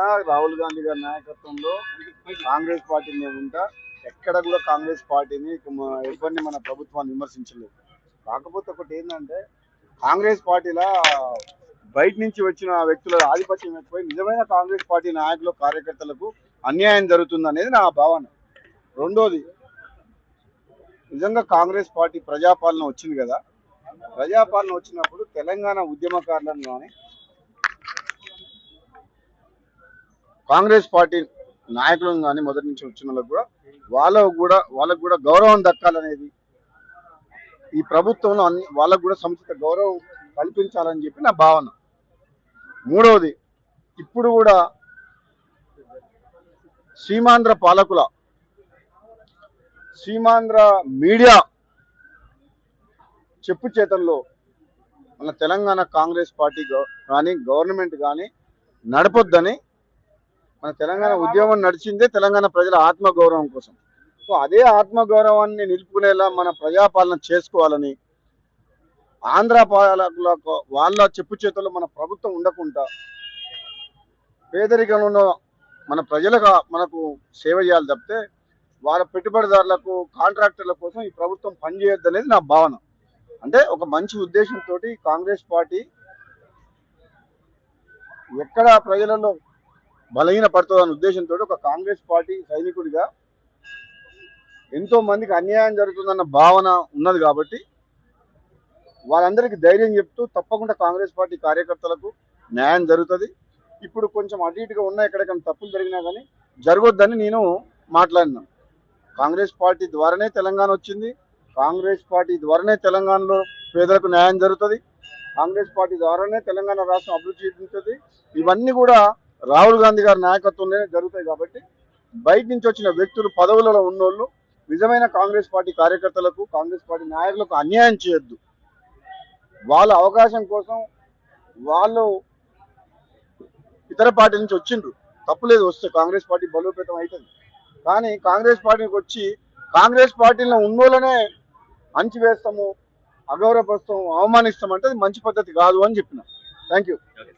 ఏదున్నా రాహుల్ గాంధీ గారి నాయకత్వంలో కాంగ్రెస్ పార్టీని ఉంటా. ఎక్కడ కూడా కాంగ్రెస్ పార్టీని ఎవరిని మన ప్రభుత్వాన్ని విమర్శించలేదు. కాకపోతే ఒకటి ఏంటంటే కాంగ్రెస్ పార్టీలో బయట నుంచి వచ్చిన వ్యక్తుల ఆధిపత్యం ఎక్కువై నిజమైన కాంగ్రెస్ పార్టీ నాయకులు కార్యకర్తలకు అన్యాయం జరుగుతుంది అనేది నా భావన. రెండోది, నిజంగా కాంగ్రెస్ పార్టీ ప్రజాపాలన వచ్చింది కదా, ప్రజాపాలన వచ్చినప్పుడు తెలంగాణ ఉద్యమకారులను కానీ కాంగ్రెస్ పార్టీ నాయకులను కానీ మొదటి నుంచి వచ్చిన వాళ్ళకు కూడా గౌరవం దక్కాలనేది ఈ ప్రభుత్వంలో వాళ్ళకు కూడా సముచిత గౌరవం కల్పించాలని చెప్పి నా భావన. మూడవది, ఇప్పుడు కూడా సీమాంధ్ర పాలకుల సీమాంధ్ర మీడియా చెప్పు చేతల్లో మన తెలంగాణ కాంగ్రెస్ పార్టీ కానీ గవర్నమెంట్ కానీ నడపొద్దని. మన తెలంగాణ ఉద్యమం నడిచిందే తెలంగాణ ప్రజల ఆత్మగౌరవం కోసం. సో అదే ఆత్మగౌరవాన్ని నిలుపుకునేలా మన ప్రజాపాలన చేసుకోవాలని, ఆంధ్ర పాలకులకు వాళ్ళ చెప్పు చేతుల్లో మన ప్రభుత్వం ఉండకుండా పేదరికంలో ఉన్న మన ప్రజలకు మనకు సేవ చేయాలి తప్పితే వాళ్ళ పెట్టుబడిదారులకు కాంట్రాక్టర్ల కోసం ఈ ప్రభుత్వం పనిచేయొద్దు అనేది నా భావన. అంటే ఒక మంచి ఉద్దేశంతో కాంగ్రెస్ పార్టీ ఎక్కడ ప్రజలలో బలహీన పడుతుందనే ఉద్దేశంతో ఒక కాంగ్రెస్ పార్టీ సైనికుడిగా ఎంతో మందికి అన్యాయం జరుగుతుందన్న భావన ఉన్నది కాబట్టి వాళ్ళందరికీ ధైర్యం చెప్తూ తప్పకుండా కాంగ్రెస్ పార్టీ కార్యకర్తలకు న్యాయం జరుగుతుంది. ఇప్పుడు కొంచెం అటు ఇటుగా ఉన్న ఎక్కడికైనా తప్పులు జరిగినా కానీ జరగొద్దని నేను మాట్లాడినాను. కాంగ్రెస్ పార్టీ ద్వారానే తెలంగాణ వచ్చింది, కాంగ్రెస్ పార్టీ ద్వారానే తెలంగాణలో పేదలకు న్యాయం జరుగుతుంది, కాంగ్రెస్ పార్టీ ద్వారానే తెలంగాణ రాష్ట్రం అభివృద్ధి చెందుతుంది. ఇవన్నీ కూడా రాహుల్ గాంధీ గారి నాయకత్వంలోనే జరుగుతాయి. కాబట్టి బయట నుంచి వచ్చిన వ్యక్తులు, పదవులలో ఉన్నోళ్ళు నిజమైన కాంగ్రెస్ పార్టీ కార్యకర్తలకు, కాంగ్రెస్ పార్టీ నాయకులకు అన్యాయం చేయొద్దు. వాళ్ళ అవకాశం కోసం వాళ్ళు ఇతర పార్టీ నుంచి వచ్చిండ్రు, తప్పులేదు, వస్తే కాంగ్రెస్ పార్టీ బలోపేతం అవుతుంది. కానీ కాంగ్రెస్ పార్టీకి వచ్చి కాంగ్రెస్ పార్టీలో ఉన్నోళ్ళనే అణచివేస్తాము, అగౌరవపరుస్తాము, అవమానిస్తామంటే అది మంచి పద్ధతి కాదు అని చెప్పిన. Thank you.